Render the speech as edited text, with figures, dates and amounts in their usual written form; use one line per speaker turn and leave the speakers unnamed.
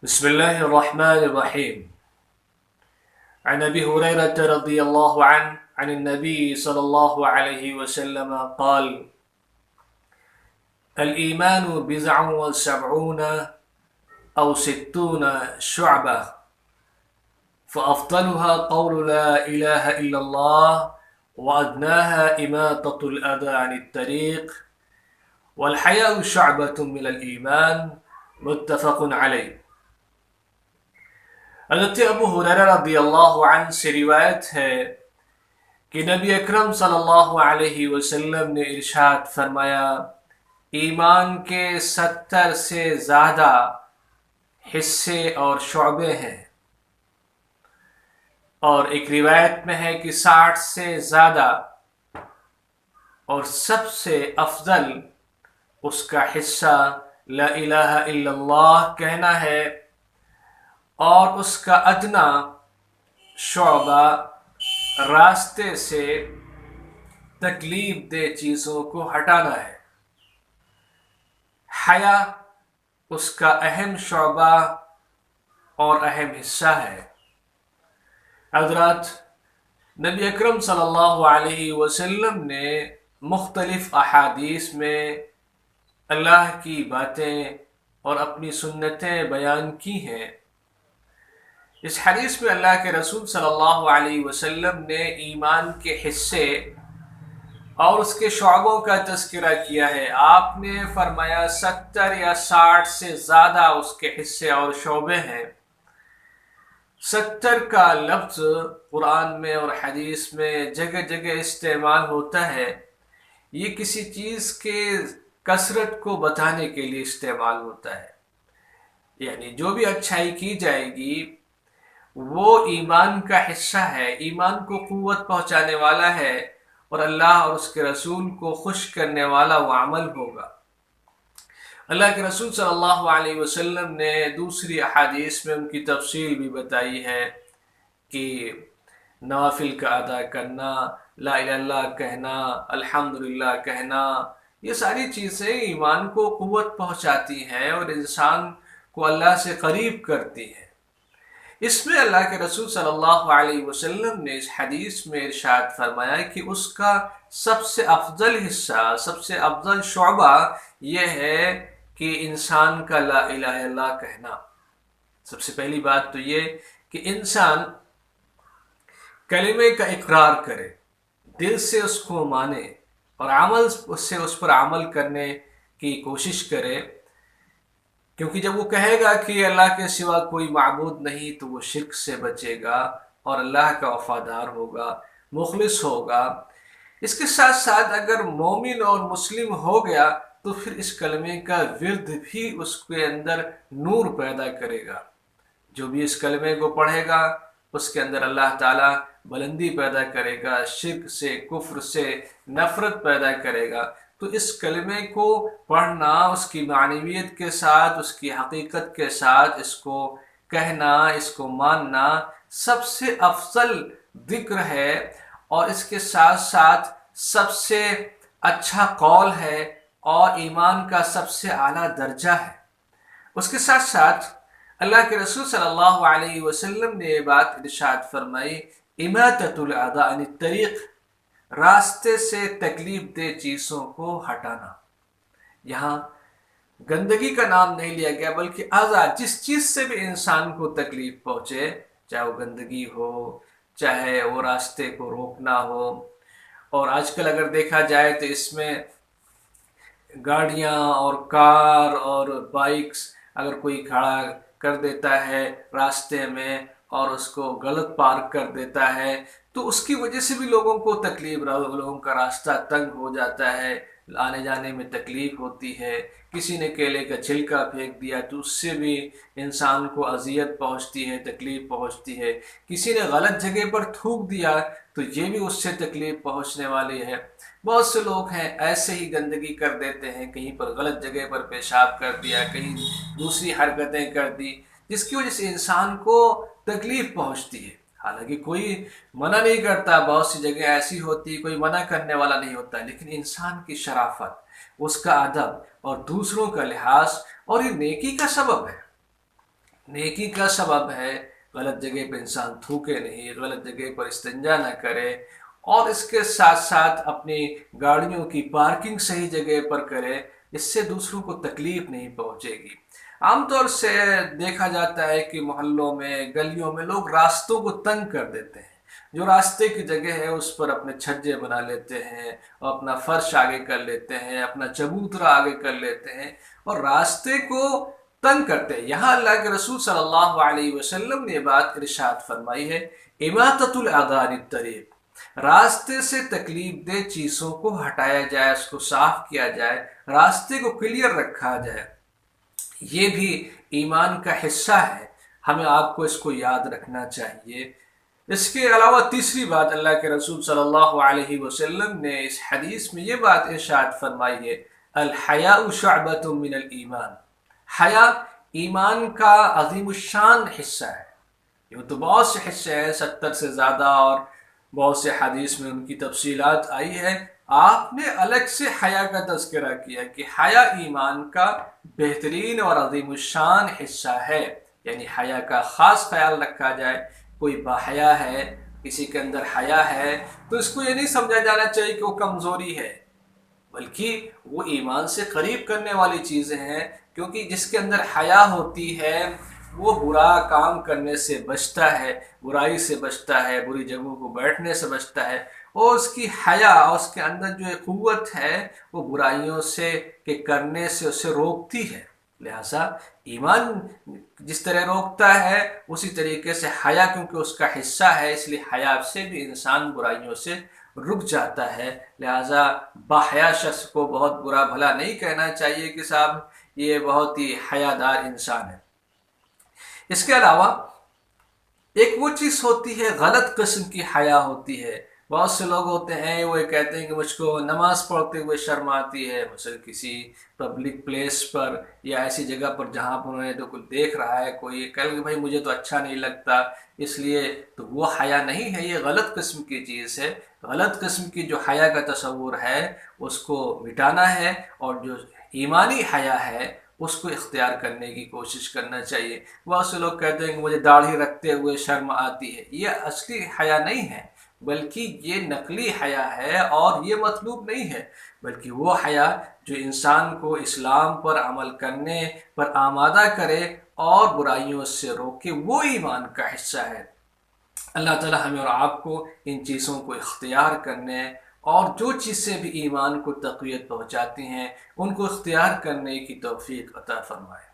بسم الله الرحمن الرحيم. عن أبي هريرة رضي الله عنه عن النبي صلى الله عليه وسلم قال: الإيمان بضع وسبعون أو ستون شعبة، فأفضلها قول لا إله إلا الله، وأدناها إماطة الأذى عن الطريق، والحياء شعبة من الإيمان. متفق علیہ۔ حضرت ابو ہریرہ رضی اللہ عنہ سے روایت ہے کہ نبی اکرم صلی اللہ علیہ وسلم نے ارشاد فرمایا، ایمان کے 70 سے زیادہ حصے اور شعبے ہیں، اور ایک روایت میں ہے کہ 60 سے زیادہ، اور سب سے افضل اس کا حصہ لا الہ الا اللہ کہنا ہے، اور اس کا ادنا شعبہ راستے سے تکلیف دہ چیزوں کو ہٹانا ہے۔ حیا اس کا اہم شعبہ اور اہم حصہ ہے۔ حضرات، نبی اکرم صلی اللہ علیہ وسلم نے مختلف احادیث میں اللہ کی باتیں اور اپنی سنتیں بیان کی ہیں۔ اس حدیث میں اللہ کے رسول صلی اللہ علیہ وسلم نے ایمان کے حصے اور اس کے شعبوں کا تذکرہ کیا ہے۔ آپ نے فرمایا 70 یا 60 سے زیادہ اس کے حصے اور شعبے ہیں۔ 70 کا لفظ قرآن میں اور حدیث میں جگہ جگہ استعمال ہوتا ہے۔ یہ کسی چیز کے کثرت کو بتانے کے لیے استعمال ہوتا ہے، یعنی جو بھی اچھائی کی جائے گی وہ ایمان کا حصہ ہے، ایمان کو قوت پہنچانے والا ہے، اور اللہ اور اس کے رسول کو خوش کرنے والا وہ عمل ہوگا۔ اللہ کے رسول صلی اللہ علیہ وسلم نے دوسری احادیث میں ان کی تفصیل بھی بتائی ہے کہ نوافل کا ادا کرنا، لا الہ الا اللہ کہنا، الحمدللہ کہنا، یہ ساری چیزیں ایمان کو قوت پہنچاتی ہیں اور انسان کو اللہ سے قریب کرتی ہیں۔ اس میں اللہ کے رسول صلی اللہ علیہ وسلم نے اس حدیث میں ارشاد فرمایا کہ اس کا سب سے افضل حصہ، سب سے افضل شعبہ یہ ہے کہ انسان کا لا الہ الا اللہ کہنا۔ سب سے پہلی بات تو یہ کہ انسان کلمے کا اقرار کرے، دل سے اس کو مانے، اور عمل سے اس پر عمل کرنے کی کوشش کرے، کیونکہ جب وہ کہے گا کہ اللہ کے سوا کوئی معبود نہیں تو وہ شرک سے بچے گا اور اللہ کا وفادار ہوگا، مخلص ہوگا۔ اس کے ساتھ ساتھ اگر مومن اور مسلم ہو گیا تو پھر اس کلمے کا ورد بھی اس کے اندر نور پیدا کرے گا۔ جو بھی اس کلمے کو پڑھے گا اس کے اندر اللہ تعالیٰ بلندی پیدا کرے گا، شرک سے، کفر سے نفرت پیدا کرے گا۔ تو اس کلمے کو پڑھنا، اس کی معنویت کے ساتھ، اس کی حقیقت کے ساتھ اس کو کہنا، اس کو ماننا سب سے افضل ذکر ہے، اور اس کے ساتھ ساتھ سب سے اچھا قول ہے اور ایمان کا سب سے اعلیٰ درجہ ہے۔ اس کے ساتھ ساتھ اللہ کے رسول صلی اللہ علیہ وسلم نے یہ بات ارشاد فرمائی، اماطۃ الاذی عن الطریق، راستے سے تکلیف دہ چیزوں کو ہٹانا۔ یہاں گندگی کا نام نہیں لیا گیا، بلکہ اذی، جس چیز سے بھی انسان کو تکلیف پہنچے، چاہے وہ گندگی ہو، چاہے وہ راستے کو روکنا ہو۔ اور آج کل اگر دیکھا جائے تو اس میں گاڑیاں اور کار اور بائکس اگر کوئی کھڑا کر دیتا ہے راستے میں اور اس کو غلط پارک کر دیتا ہے تو اس کی وجہ سے بھی لوگوں کو تکلیف، لوگوں کا راستہ تنگ ہو جاتا ہے، آنے جانے میں تکلیف ہوتی ہے۔ کسی نے کیلے کا چھلکا پھینک دیا تو اس سے بھی انسان کو اذیت پہنچتی ہے، تکلیف پہنچتی ہے۔ کسی نے غلط جگہ پر تھوک دیا تو یہ بھی اس سے تکلیف پہنچنے والی ہے۔ بہت سے لوگ ہیں ایسے ہی گندگی کر دیتے ہیں، کہیں پر غلط جگہ پر پیشاب کر دیا، کہیں دوسری حرکتیں کر دی، جس کی وجہ سے انسان کو تکلیف پہنچتی ہے۔ حالانکہ کوئی منع نہیں کرتا، بہت سی جگہ ایسی ہوتی کوئی منع کرنے والا نہیں ہوتا، لیکن انسان کی شرافت، اس کا ادب اور دوسروں کا لحاظ، اور یہ نیکی کا سبب ہے۔ نیکی کا سبب ہے غلط جگہ پہ انسان تھوکے نہیں، غلط جگہ پر استنجا نہ کرے، اور اس کے ساتھ ساتھ اپنی گاڑیوں کی پارکنگ صحیح جگہ پر کرے، اس سے دوسروں کو تکلیف نہیں پہنچے گی۔ عام طور سے دیکھا جاتا ہے کہ محلوں میں، گلیوں میں لوگ راستوں کو تنگ کر دیتے ہیں، جو راستے کی جگہ ہے اس پر اپنے چھجے بنا لیتے ہیں، اور اپنا فرش آگے کر لیتے ہیں، اپنا چبوترا آگے کر لیتے ہیں، اور راستے کو تنگ کرتے ہیں۔ یہاں اللہ کے رسول صلی اللہ علیہ وسلم نے یہ بات ارشاد فرمائی ہے، اماطۃ الاذی عن الطریق، راستے سے تکلیف دہ چیزوں کو ہٹایا جائے، اس کو صاف کیا جائے، راستے کو کلیئر رکھا جائے، یہ بھی ایمان کا حصہ ہے۔ ہمیں آپ کو اس کو یاد رکھنا چاہیے۔ اس کے علاوہ تیسری بات، اللہ کے رسول صلی اللہ علیہ وسلم نے اس حدیث میں یہ بات ارشاد فرمائی ہے، الحیاء شعبۃ من الایمان، حیا ایمان کا عظیم الشان حصہ ہے۔ یہ تو بہت سے حصے ہیں، 70 سے زیادہ، اور بہت سے حدیث میں ان کی تفصیلات آئی ہے۔ آپ نے الگ سے حیا کا تذکرہ کیا کہ حیا ایمان کا بہترین اور عظیم الشان حصہ ہے، یعنی حیا کا خاص خیال رکھا جائے۔ کوئی باحیا ہے، کسی کے اندر حیا ہے، تو اس کو یہ نہیں سمجھا جانا چاہیے کہ وہ کمزوری ہے، بلکہ وہ ایمان سے قریب کرنے والی چیزیں ہیں، کیونکہ جس کے اندر حیا ہوتی ہے وہ برا کام کرنے سے بچتا ہے، برائی سے بچتا ہے، بری جگہوں کو بیٹھنے سے بچتا ہے، اور اس کی حیا اور اس کے اندر جو ایک قوت ہے وہ برائیوں سے کے کرنے سے اسے روکتی ہے۔ لہذا ایمان جس طرح روکتا ہے، اسی طریقے سے حیا کیونکہ اس کا حصہ ہے، اس لیے حیا سے بھی انسان برائیوں سے رک جاتا ہے۔ لہذا باحیا شخص کو بہت برا بھلا نہیں کہنا چاہیے کہ صاحب یہ بہت ہی حیادار انسان ہے۔ اس کے علاوہ ایک وہ چیز ہوتی ہے، غلط قسم کی حیا ہوتی ہے۔ بہت سے لوگ ہوتے ہیں وہ یہ کہتے ہیں کہ مجھ کو نماز پڑھتے ہوئے شرم آتی ہے، مثلا کسی پبلک پلیس پر یا ایسی جگہ پر جہاں پر انہیں تو کوئی دیکھ رہا ہے، کوئی کہہ کہ بھائی مجھے تو اچھا نہیں لگتا، اس لیے تو وہ حیا نہیں ہے، یہ غلط قسم کی چیز ہے۔ غلط قسم کی جو حیا کا تصور ہے اس کو مٹانا ہے، اور جو ایمانی حیا ہے اس کو اختیار کرنے کی کوشش کرنا چاہیے۔ بہت سے لوگ کہتے ہیں کہ مجھے داڑھی رکھتے ہوئے شرم آتی ہے، یہ اصلی حیا نہیں ہے، بلکہ یہ نقلی حیا ہے، اور یہ مطلوب نہیں ہے، بلکہ وہ حیا جو انسان کو اسلام پر عمل کرنے پر آمادہ کرے اور برائیوں سے روکے، وہ ایمان کا حصہ ہے۔ اللہ تعالی ہمیں اور آپ کو ان چیزوں کو اختیار کرنے، اور جو چیزیں بھی ایمان کو تقویت پہنچاتی ہیں ان کو اختیار کرنے کی توفیق عطا فرمائے۔